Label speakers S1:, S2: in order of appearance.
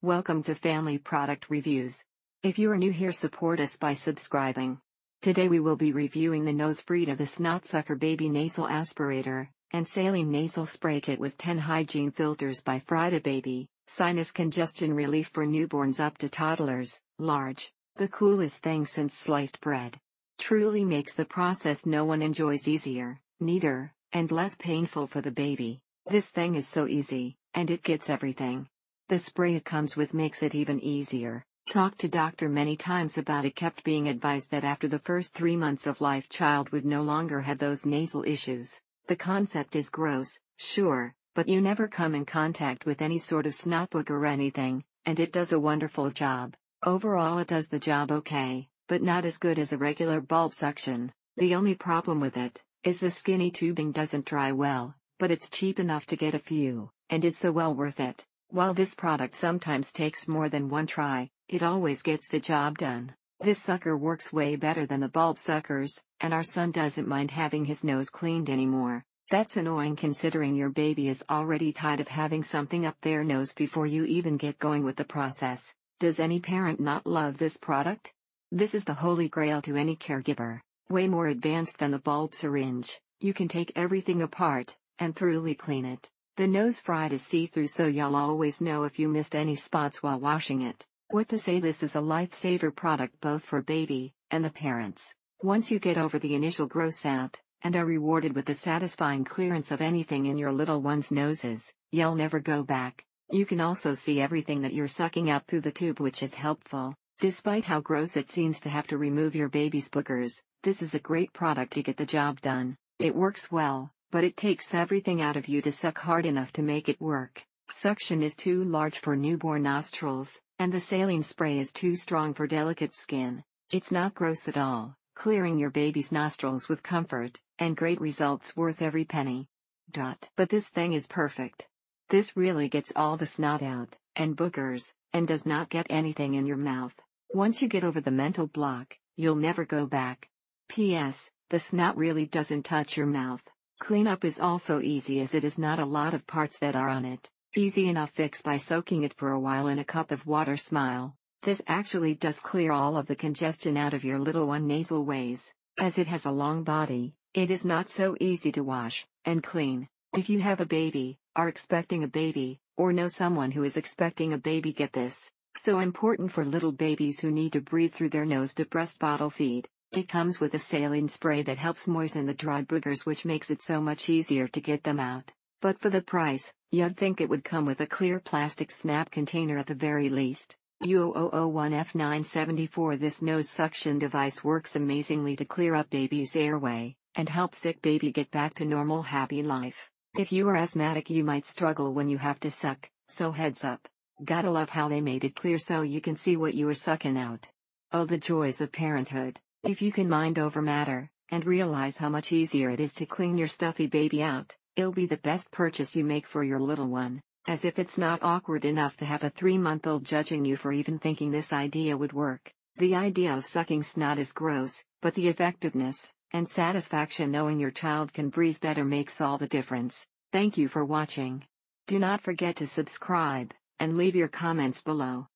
S1: Welcome to Family Product Reviews. If you are new here, support us by subscribing. Today we will be reviewing the NoseFrida the Snotsucker Baby Nasal Aspirator, and Saline Nasal Spray Kit with 10 Hygiene Filters by Frida Baby, sinus congestion relief for newborns up to toddlers, large. The coolest thing since sliced bread. Truly makes the process no one enjoys easier, neater, and less painful for the baby. This thing is so easy, and it gets everything. The spray it comes with makes it even easier. Talked to doctor many times about it, kept being advised that after the first 3 months of life child would no longer have those nasal issues. The concept is gross, sure, but you never come in contact with any sort of snot book or anything, and it does a wonderful job. Overall it does the job okay, but not as good as a regular bulb suction. The only problem with it is the skinny tubing doesn't dry well, but it's cheap enough to get a few, and is so well worth it. While this product sometimes takes more than one try, it always gets the job done. This sucker works way better than the bulb suckers, and our son doesn't mind having his nose cleaned anymore. That's annoying considering your baby is already tired of having something up their nose before you even get going with the process. Does any parent not love this product? This is the holy grail to any caregiver. Way more advanced than the bulb syringe. You can take everything apart and thoroughly clean it. The NoseFrida is see-through, so you'll always know if you missed any spots while washing it. What to say, this is a lifesaver product both for baby and the parents. Once you get over the initial gross out, and are rewarded with the satisfying clearance of anything in your little one's noses, you'll never go back. You can also see everything that you're sucking out through the tube, which is helpful. Despite how gross it seems to have to remove your baby's boogers, this is a great product to get the job done. It works well, but it takes everything out of you to suck hard enough to make it work. Suction is too large for newborn nostrils, and the saline spray is too strong for delicate skin. It's not gross at all, clearing your baby's nostrils with comfort, and great results worth every penny. But this thing is perfect. This really gets all the snot out, and boogers, and does not get anything in your mouth. Once you get over the mental block, you'll never go back. P.S. The snot really doesn't touch your mouth. Cleanup is also easy, as it is not a lot of parts that are on it. Easy enough fix by soaking it for a while in a cup of water. Smile. This actually does clear all of the congestion out of your little one nasal ways. As it has a long body, it is not so easy to wash and clean. If you have a baby, are expecting a baby, or know someone who is expecting a baby, get this. So important for little babies who need to breathe through their nose to breast bottle feed. It comes with a saline spray that helps moisten the dry boogers, which makes it so much easier to get them out. But for the price, you'd think it would come with a clear plastic snap container at the very least. U0001F974. This nose suction device works amazingly to clear up baby's airway, and help sick baby get back to normal happy life. If you are asthmatic, you might struggle when you have to suck, so heads up. Gotta love how they made it clear so you can see what you are sucking out. Oh, the joys of parenthood. If you can mind over matter, and realize how much easier it is to clean your stuffy baby out, it'll be the best purchase you make for your little one. As if it's not awkward enough to have a 3-month-old judging you for even thinking this idea would work. The idea of sucking snot is gross, but the effectiveness and satisfaction knowing your child can breathe better makes all the difference. Thank you for watching. Do not forget to subscribe, and leave your comments below.